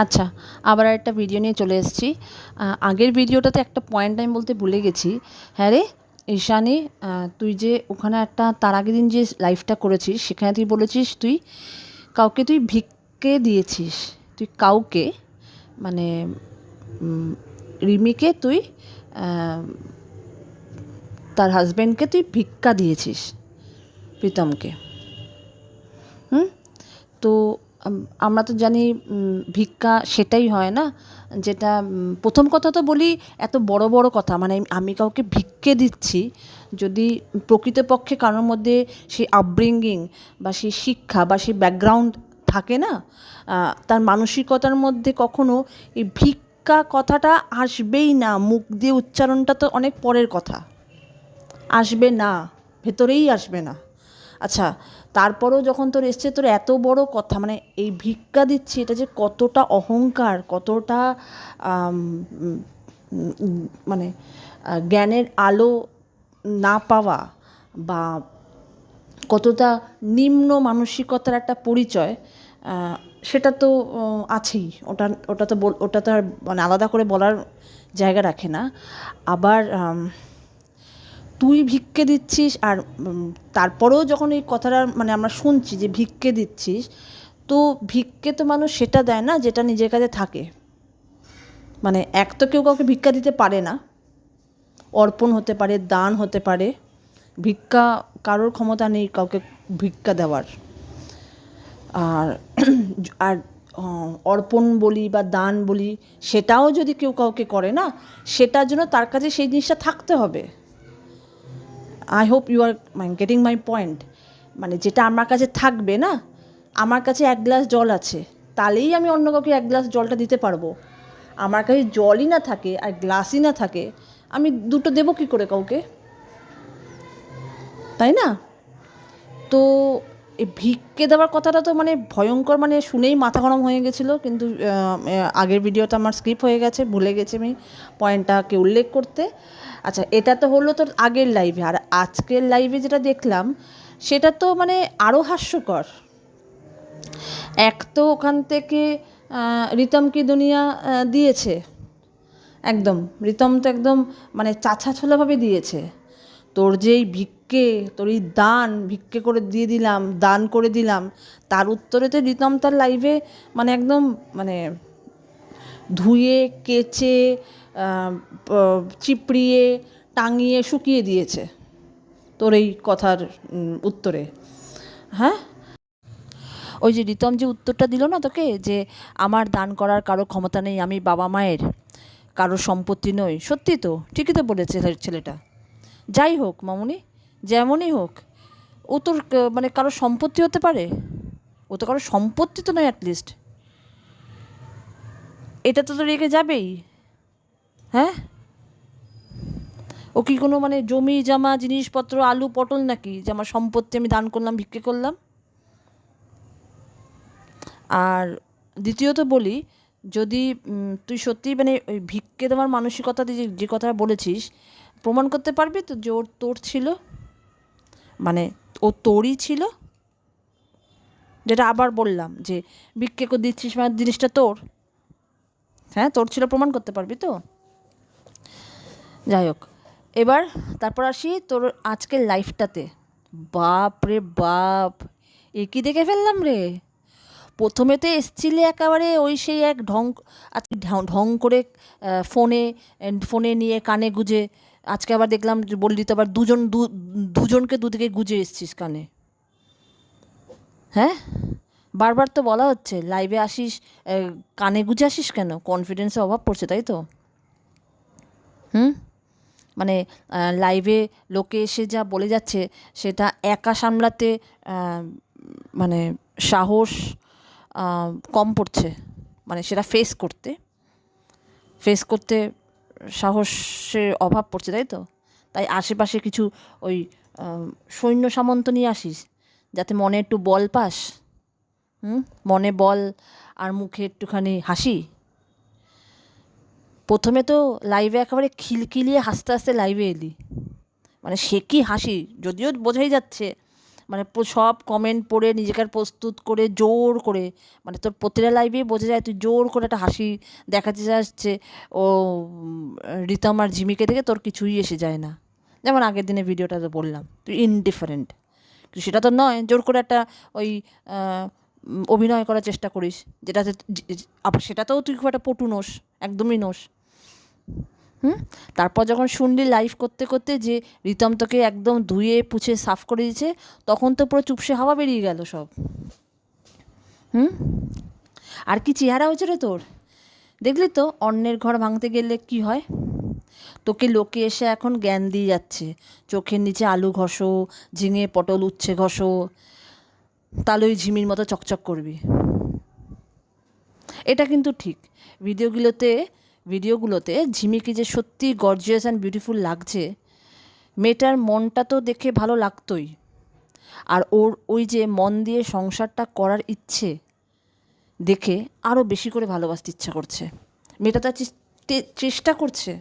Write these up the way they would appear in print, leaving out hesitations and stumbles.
আচ্ছা, আবার একটা ভিডিও নিয়ে চলে এসেছি। আগের ভিডিওটাতে একটা পয়েন্ট আমি বলতে ভুলে গেছি। হ্যাঁ রে ঈশানী, তুই যে ওখানে একটা তার আগের দিন যে লাইভটা করেছিস সেখানে তুই বলেছিস তুই ভিক্ষে দিয়েছিস। তুই কাউকে মানে রিমিকে তুই আহ, তার হাজব্যান্ডকে তুই ভিক্ষা দিয়েছিস, প্রীতমকে। হুম। তো আমরা তো জানি ভিক্ষা সেটাই হয় না, যেটা প্রথম কথা তো বলি, এত বড় বড় কথা মানে আমি কাউকে ভিক্ষে দিচ্ছি, যদি প্রকৃতপক্ষে কারোর মধ্যে সেই আপব্রিঙ্গিং বা সেই শিক্ষা বা সেই ব্যাকগ্রাউন্ড থাকে না, তার মানসিকতার মধ্যে কখনো এই ভিক্ষা কথাটা আসবেই না। মুখ দিয়ে উচ্চারণটা তো অনেক পরের কথা, আসবে না, ভেতরেই আসবে না। আচ্ছা, তারপরেও যখন তোর এসছে তোর এত বড় কথা, মানে এই ভিক্ষা দিচ্ছি, এটা যে কতটা অহংকার, কতটা আম, উম, মানে জ্ঞানের আলো না পাওয়া, বা কতটা নিম্ন মানসিকতার একটা পরিচয়, সেটা তো আছেই। ওটা তো আর মানে আলাদা করে বলার জায়গা রাখে না। আবার তুই ভিক্ষে দিচ্ছিস, আর তারপরেও যখন এই কথাটা মানে আমরা শুনছি যে ভিক্ষে দিচ্ছিস, তো ভিক্ষে তো মানুষ সেটা দেয় না যেটা নিজের কাছে থাকে। মানে এক তো কেউ কাউকে ভিক্ষা দিতে পারে না, অর্পণ হতে পারে, দান হতে পারে, ভিক্ষা কারোর ক্ষমতা নেই কাউকে ভিক্ষা দেওয়ার। আর আর অর্পণ বলি বা দান বলি, সেটাও যদি কেউ কাউকে করে না, সেটার জন্য তার কাছে সেই জিনিসটা থাকতে হবে। I hope you are getting my point. মানে যেটা আমার কাছে থাকবে না, আমার কাছে এক গ্লাস জল আছে, তাহলেই আমি অন্য কাউকে এক গ্লাস জলটা দিতে পারবো। আমার কাছে জলই না থাকে আর গ্লাসই না থাকে, আমি দুটো দেবো কী করে কাউকে, তাই না? তো এই ভিক্ষে দেওয়ার কথাটা তো মানে ভয়ঙ্কর, মানে শুনেই মাথা গরম হয়ে গেছিলো, কিন্তু আগের ভিডিওটা আমার স্কিপ হয়ে গেছে, ভুলে গেছি আমি পয়েন্টটাকে উল্লেখ করতে। আচ্ছা, এটা তো হলো তোর আগের লাইভে, আর আজকের লাইভে যেটা দেখলাম সেটা তো মানে আরও হাস্যকর। এক তো ওখান থেকে রিতম কি দুনিয়া দিয়েছে, একদম রিতম তো একদম মানে চাছা ছোলাভাবে দিয়েছে। তোর যেই ভিক্ষে, তোর এই দান, ভিক্ষে করে দিয়ে দিলাম, দান করে দিলাম, তার উত্তরে তো রিতম তার লাইভে মানে একদম মানে ধুয়ে কেচে চিপড়িয়ে টাঙিয়ে শুকিয়ে দিয়েছে তোর এই কথার উত্তরে। হ্যাঁ, ওই যে রিতম যে উত্তরটা দিল না তোকে, যে আমার দান করার কারো ক্ষমতা নেই, আমি বাবা মায়ের কারো সম্পত্তি নই, সত্যি তো ঠিকই তো বলেছে ছেলেটা। যাই হোক মামুনি, যেমনই হোক, ও তোর মানে কারো সম্পত্তি হতে পারে? ও তো কারো সম্পত্তি তো নয় অ্যাটলিস্ট, এটা তো তোর রেখে যাবেই। হ্যাঁ, ও কি কোনো মানে জমি জমা জিনিসপত্র আলু পটল নাকি যে আমার সম্পত্তি আমি দান করলাম, ভিক্ষে করলাম? আর দ্বিতীয়ত বলি, যদি তুই সত্যিই মানে ওই ভিক্ষে দেওয়ার মানসিকতা দিয়ে যে কথাটা বলেছিস, প্রমাণ করতে পারবি তো যে ওর তোর ছিল, মানে ও তোরই ছিল? যেটা আবার বললাম যে ভিক্ষে করে দিচ্ছিস মানে জিনিসটা তোর। হ্যাঁ, তোর ছিল, প্রমাণ করতে পারবি তো? যাই হোক, এবার তারপর আসি তোর আজকের লাইফটাতে। বাপ রে বাপ, এ কি দেখে ফেললাম রে! প্রথমে তো এসছিলে একেবারে ওই সেই এক ঢং, আজকে ঢং করে ফোনে ফোনে নিয়ে কানে গুজে, আজকে আবার দেখলাম যে বললি তো আবার দুজনকে দুদিকে গুজে এসছিস কানে। হ্যাঁ, বারবার তো বলা হচ্ছে লাইভে আসিস, কানে গুজে আসিস কেন? কনফিডেন্সের অভাব পড়ছে তাই তো? হুম। মানে লাইভে লোকে এসে যা বলে যাচ্ছে সেটা একা সামলাতে মানে সাহস কম পড়ছে, মানে সেটা ফেস করতে সাহসের অভাব পড়ছে তাই তো? তাই আশেপাশে কিছু ওই সৈন্য সামন্ত নিয়ে আসিস, যাতে মনে একটু বল পাস। মনে বল আর মুখে একটুখানি হাসি। প্রথমে তো লাইভে একেবারে খিলখিলিয়ে হাসতে হাসতে লাইভে এলি, মানে সে কি হাসি, যদিও বোঝাই যাচ্ছে মানে সব কমেন্ট পড়ে নিজেকে প্রস্তুত করে জোর করে, মানে তোর প্রতিটা লাইভে বোঝা যায় তুই জোর করে একটা হাসি দেখাতে যাচ্ছে ও রিতম আর ঝিমিকে দেখে তোর কিছুই এসে যায় না। যেমন আগের দিনে ভিডিওটা তো বললাম তুই ইনডিফারেন্ট, কিন্তু সেটা তো নয় জোর করে একটা ওই অভিনয় করার চেষ্টা করিস, যেটাতে আবার সেটাতেও তুই খুব একটা পটু নোস, একদমই নোস। তারপর যখন শুনলি লাইভ করতে করতে যে রিতম তোকে একদম ধুয়ে পুছে সাফ করে দিয়েছে, তখন তো পুরো চুপসে হাওয়া বেরিয়ে গেল সব। আর কি চেহারা হয়েছে রে তোর, দেখলি তো অন্যের ঘর ভাঙতে গেলে কি হয়, তোকে লোকে এসে এখন জ্ঞান দিয়ে যাচ্ছে, চোখের নিচে আলু ঘষো, ঝিঙে পটল উচ্ছে ঘষো, তাহলে ওই ঝিমির মতো চকচক করবি। এটা কিন্তু ঠিক। ভিডিওগুলোতে ঝিমিকে যে সত্যি গর্জিয়াস অ্যান্ড বিউটিফুল লাগছে, মেয়েটার মনটা তো দেখে ভালো লাগতোই, আর ওর ওই যে মন দিয়ে সংসারটা করার ইচ্ছে দেখে আরও বেশি করে ভালোবাসতে ইচ্ছা করছে। মেয়েটা তার চেষ্টা করছে,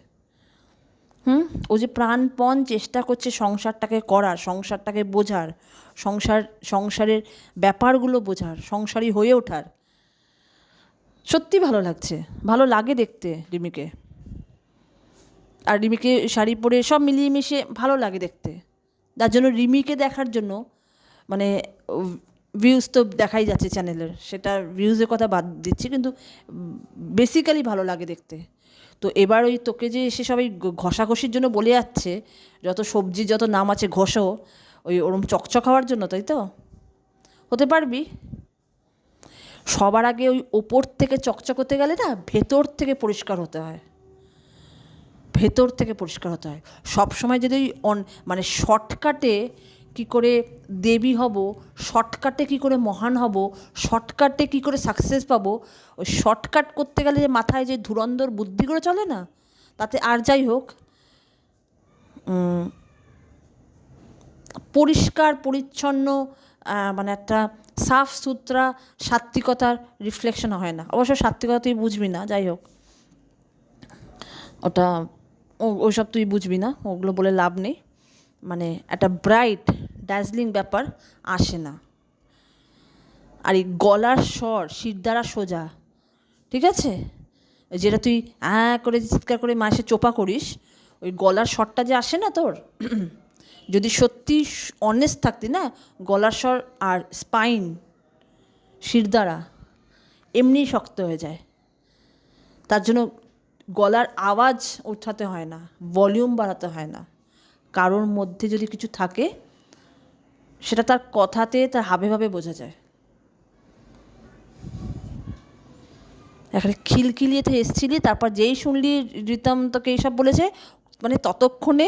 ও যে প্রাণপণ চেষ্টা করছে সংসারটাকে করার, সংসারটাকে বোঝার, সংসারের ব্যাপারগুলো বোঝার, সংসারী হয়ে ওঠার। সত্যি ভালো লাগছে, ভালো লাগে দেখতে রিমিকে। আর রিমিকে শাড়ি পরে সব মিলিয়ে মিশিয়ে ভালো লাগে দেখতে, যার জন্য রিমিকে দেখার জন্য মানে ভিউজ তো দেখাই যাচ্ছে চ্যানেলের, সেটা ভিউজের কথা বাদ দিচ্ছি, কিন্তু বেসিক্যালি ভালো লাগে দেখতে। তো এবার ওই তোকে যে এসে সবাই ঘষাঘষির জন্য বলে যাচ্ছে, যত সবজির যত নাম আছে ঘষো, ওই ওরম চকচক হওয়ার জন্য, তাই তো? হতে পারবি। সবার আগে ওই ওপর থেকে চকচক হতে গেলে না ভেতর থেকে পরিষ্কার হতে হয়, ভেতর থেকে পরিষ্কার হতে হয়। সবসময় যদি মানে শর্টকাটে কী করে দেবী হব, শর্টকাটে কী করে মহান হব, শর্টকাটে কী করে সাকসেস পাবো, ওই শর্টকাট করতে গেলে যে মাথায় যে ধুরন্ধর বুদ্ধিগুলো চলে না, তাতে আর যাই হোক পরিষ্কার পরিচ্ছন্ন মানে একটা সাফ সুতরা সাত্ত্বিকতার রিফ্লেকশন হয় না। অবশ্য সাত্ত্বিকতা তুই বুঝবি না, যাই হোক ওটা ওইসব তুই বুঝবি না, ওগুলো বলে লাভ নেই। মানে একটা ব্রাইট ড্যাজলিং ব্যাপার আসে না। আর এই গলার স্বর শিরদাঁড়া সোজা, ঠিক আছে, যেটা তুই করে চিৎকার করে মাসে চোপা করিস, ওই গলার স্বরটা যে আসে না তোর, যদি সত্যি অনেস্ট থাকতি না, গলার স্বর আর স্পাইন শিরদাঁড়া এমনি শক্ত হয়ে যায়। তার জন্য গলার আওয়াজ ওঠাতে হয় না, ভলিউম বাড়াতে হয় না। কারোর মধ্যে যদি কিছু থাকে সেটা তার কথাতে, তার হাবে ভাবে বোঝা যায়। এখানে খিলখিলিয়েতে এসছিলি, তারপর যেই শুনলি রিতম তোকে এইসব বলেছে, মানে ততক্ষণে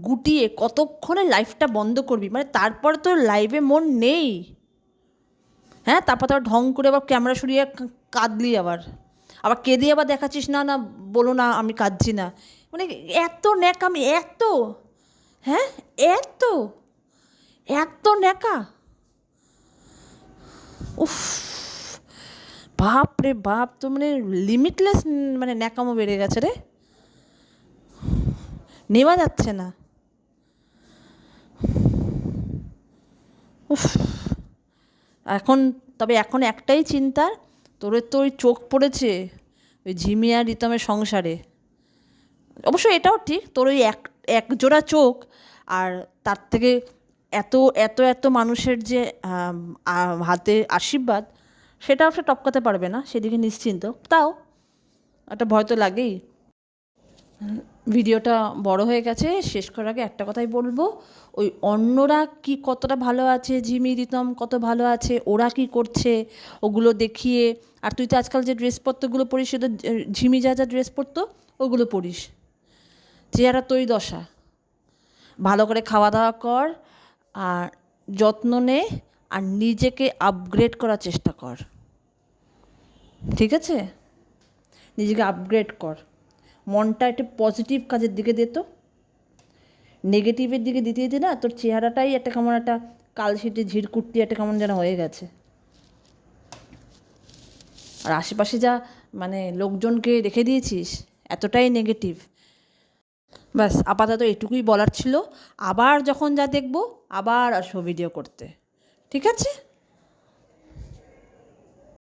গুটিয়ে কতক্ষণে লাইভটা বন্ধ করবি, মানে তারপর তোর লাইভে মন নেই। হ্যাঁ, তারপর তো ঢং করে আবার ক্যামেরা সরিয়ে কাঁদলি, আবার কেঁদে আবার দেখাচ্ছিস, না না বলো না আমি কাঁদছি না। মানে এত ন্যাকামি, এত, হ্যাঁ এত এত ন্যাকা, উফ বাপ রে বাপ, তো মানে লিমিটলেস মানে ন্যাকামো বেড়ে গেছে রে, নেওয়া যাচ্ছে না। উফ এখন একটাই চিন্তার, তোর তো ওই চোখ পড়েছে ওই ঝিমি আর রিতমের সংসারে। অবশ্য এটাও ঠিক, তোর ওই এক জোড়া চোখ, আর তার থেকে এত এত এত মানুষের যে হাতে আশীর্বাদ, সেটাও সে টপকাতে পারবে না, সেদিকে নিশ্চিন্ত। তাও একটা ভয় তো লাগেই। ভিডিওটা বড় হয়ে গেছে, শেষ করার আগে একটা কথাই বলবো, ওই অন্যরা কি কতটা ভালো আছে, ঝিমি রিতম কত ভালো আছে, ওরা কি করছে ওগুলো দেখিয়ে, আর তুই তো আজকাল যে ড্রেসপত্রগুলো পরিস, সেটা ঝিমি যা যা ড্রেস পরতো ওগুলো পরিস, চেহারা তোই দশা। ভালো করে খাওয়া দাওয়া কর, আর যত্ন নে, আর নিজেকে আপগ্রেড করার চেষ্টা কর, ঠিক আছে? নিজেকে আপগ্রেড কর, মনটা একটু পজিটিভ কাজের দিকে দে, তো নেগেটিভের দিকে দিতে দিতে না তোর চেহারাটাই একটা কেমন একটা কালশিটে ঝিরকুট্টি একটা কেমন যেন হয়ে গেছে। আর আশেপাশে যা মানে লোকজনকে রেখে দিয়েছিস, এতটাই নেগেটিভ, ব্যাস আপাতত এটুকুই বলার ছিল। আবার যখন যা দেখবো আবার আসবো ভিডিও করতে, ঠিক আছে?